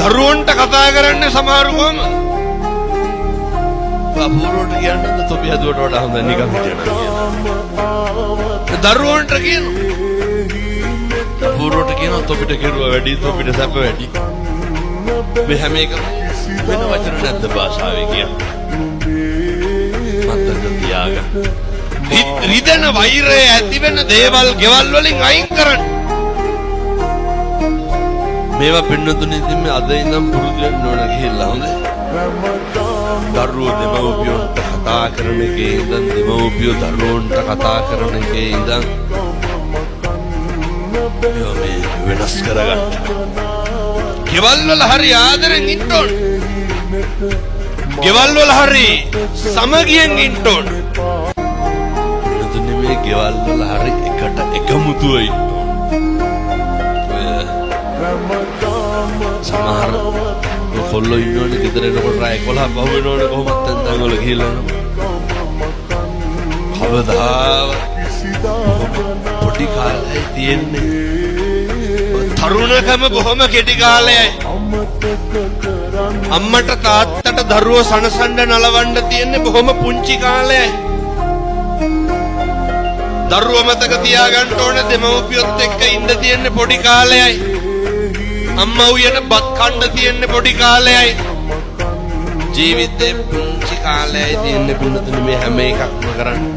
දරුවන්ට කතා කරන්නේ සමහරු කොහම අපූර්වට කියන්නද තොපි හදුවට වඩා හොඳ නිකන් හිටියනවා කියලා. දරුවන්ට කියනවා අපූර්වට කියනවා තොපිට කෙරුවා වැඩි තොපිට සැප වැඩි. මේ හැම එකම වෙන වචන නැද්ද භාෂාවේ කියන්නේ. මතක තියාගන්න. රිදෙන වෛරය ඇති වෙන දේවල් ගෙවල් වලින් අයින් කරන්න. මේවා පින්නතුනේ ඉතින් මේ අද ඉඳන් පුරුදු වෙන්න ඕන ගිහිල්ලා හොඳයි. දරුවෝ දෙමව්පියන්ට කතා කරන එකේ ඉඳන් දෙමව්පියෝ දරුවන්ට කතා කරන එකේ ඉඳන් මේ වෙනස් කරගන්න. ගෙවල් වල හරි ආදරෙන් ඉන්න ඕන. ගෙවල් වල හරි සමගියෙන් ඉන්න ඕන. පින්නතුනේ මේ ගෙවල් වල හරි එකට එකමුතුව ඉන්න ඕන. සමහර කොල්ලෝ ඉන්නෝනේ ගෙදර එනකොට රාය 11 පහු වෙනෝනේ කොහොමද දැන් වල ගිහිල්ලා කවදාවත් පොඩි කාලේ තියෙන්නේ තරුණකම බොහොම කෙටි කාලයයි. අම්මට තාත්තට දරුවෝ සනසන්න නලවන්න තියෙන්නේ බොහොම පුංචි කාලයයි. දරුවෝ මතක තියාගන්න ඕනේ දෙමව්පියොත් එක්ක ඉන්න තියෙන්නේ පොඩි කාලයයි. අම්මා උයන බත් කන්න තියෙන්නේ පොඩි කාලයයි. ජීවිතේ පුංචි කාලයයි තියෙන්නේ පුණුතුනේ මේ හැම එකක්ම කරන්නේ.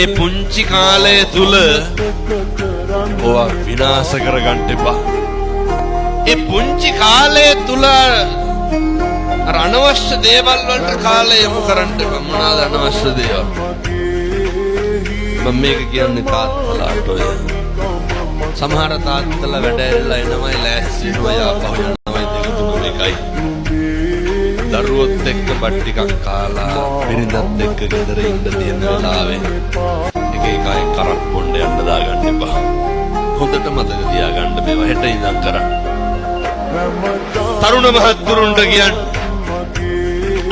ඒ පුංචි කාලය තුල ඔවා විනාශ කරගන්න එපා. ඒ පුංචි කාලය තුල අර අනවශ්‍ය දේවල් වලට කාලය යොමු කරන්න එපා. මොනවාද අනවශ්‍ය දේවල්? මම මේක කියන්නේ තාත්තලාට ඔය සමහර තාත්තලා වැඩ ඇරලා එනමයි ලෑස්ති වෙනවා යාපහු යනමයි දෙක තුන එකයි. දරුවොත් එක්ක බත් ටිකක් කාලා බිරිඳත් එක්ක ගෙදර ඉන්න තියෙන වෙලාවේ එක එකයි කරක් බොන්න යන්න දාගන්න එපා. හොඳට මතක තියාගන්න මේවා හෙට ඉඳන් කරන්න. තරුණ මහත්තුරුන්ට කියන්නේ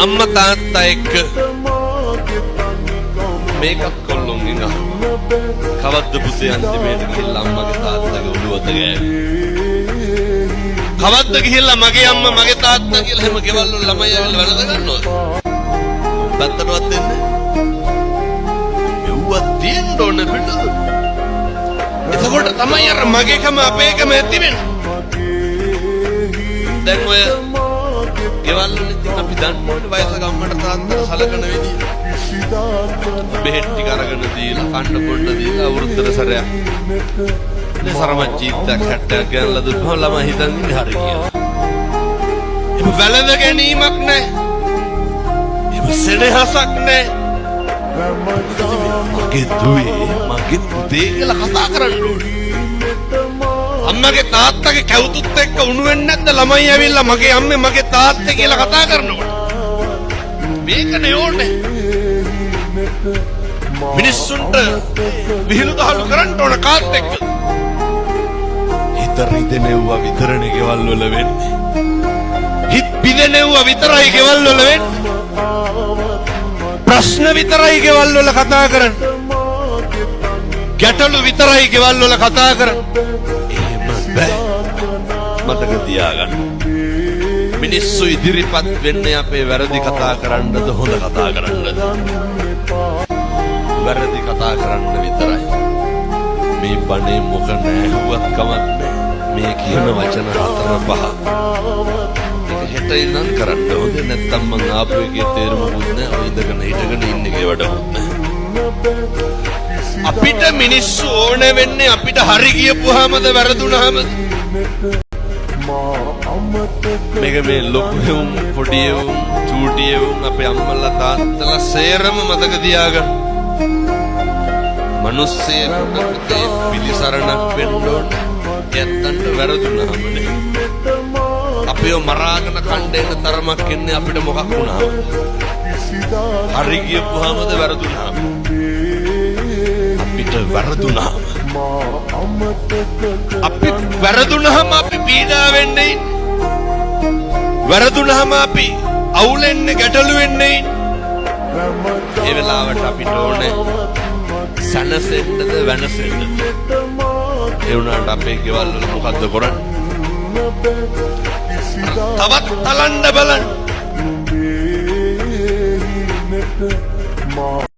අම්මා තාත්තා එක්ක මේකත් කොල්ලොන්ගෙන් අහන්න. කවද්ද පුතේ අන්තිමේට ගිහිල්ලා අම්මගේ තාත්තගේ ඔළුවත ගෑවේ? කවද්ද ගිහිල්ලා මගේ අම්මා මගේ තාත්තා කියලා හැම ගෙවල් වල ළමයි ඇවිල්ලා වැළඳ ගන්නවද? පැත්තටවත් දෙන්නේ. මෙව්වත් තියෙන්න ඕන පිටු. එතකොට තමයි අර මගේකම අපේකම ඇති වෙන්නේ. දැන් ඔය ගෙවල් වල ඉතින් අපි දන්නවනේ වයසක අම්මට තාත්තට සලකන විදිහ. බෙහෙත් ටික අරගෙන දීලා කන්න බොන්න දීලා අවුරුද්දට සැරයක් සරමජීත්තක් 60ක් ගන්නලා දුන්නම ළමයි හිතන් ඉන්නේ හරි කියලා. ඒක වැළඳ ගැනීමක් නෑ. ඒක සෙනෙහසක් නෑ. මගේ දුවේ මගේ පුතේ කියලා කතා කරන්න ඕනේ. අම්මගේ තාත්තගේ කැවුතුත් එක්ක උණු වෙන්නේ නැද්ද ළමයි ඇවිල්ලා මගේ අම්මේ මගේ තාත්තේ කියලා කතා කරනකොට? මේකනේ ඕනේ. මිනිස්සුන්ට විහිළු දහළු කරන්න ඕන කාත් එක්ක. හිත රිදෙනෙව්වා විතරනේ ගෙවල් වල වෙන්නේ. හිත පිදෙනෙව්වා විතරයි ගෙවල් වල වෙන්නේ. ප්‍රශ්න විතරයි ගෙවල් වල කතා කරන්නේ. ගැටලු විතරයි ගෙවල් වල කතා කරන්නේ. එහෙම බෑ. මතක තියාගන්න. මිනිස්සු ඉදිරිපත් වෙන්නේ අපේ වැරදි කතා කරන්නද හොඳ කතා කරන්නද? වැරදි කතා කරන්න විතරයි. මේ බණේ මොක නැහුවත් කමක් නැහැ. මේ කියන වචන 4-5 ඒක හෙට ඉඳන් කරන්න ඕනේ. නැත්තම් මං ආපු එකේ තේරුමකුත් නැහැ. ඔය ඉඳගෙන හිටගෙන ඉන්න එකේ වැඩකුත් නැහැ. අපිට මිනිස්සු ඕන වෙන්නේ අපිට හරි කියපුවාමද වැරදුනහමද? මේක මේ ලොකු එවුන් පොඩි එවුන් චූටි එවුන් අපේ අම්මලා තාත්තලා සේරම මතක තියාගන්න. මිනිස්සෙකුට පිළිසරණක් වෙන්න ඕන. ඇත්තන්ට වැරදුනහමනේ. අපිව මරාගෙන කණ්ඩේන තරමක් ඉන්නේ අපිට මොකක් වුණාම. හරි කියපුවාමද වැරදුනහම. අපිට වැරදුනහම අපි වැරදුනහම අපි පීඩා වෙන්නේ. වැරදුනහම අපි අවුලෙන්නේ ගැටලු වෙන්නේ. ඒ වෙලාවට අපිට ඕනේ සනසෙන්නද වෙනසෙන්නද? ඒ වුණාට අපේ ගෙවල් වල මොකද්ද කරන්නේ? තවත් තලන්න බලන්න.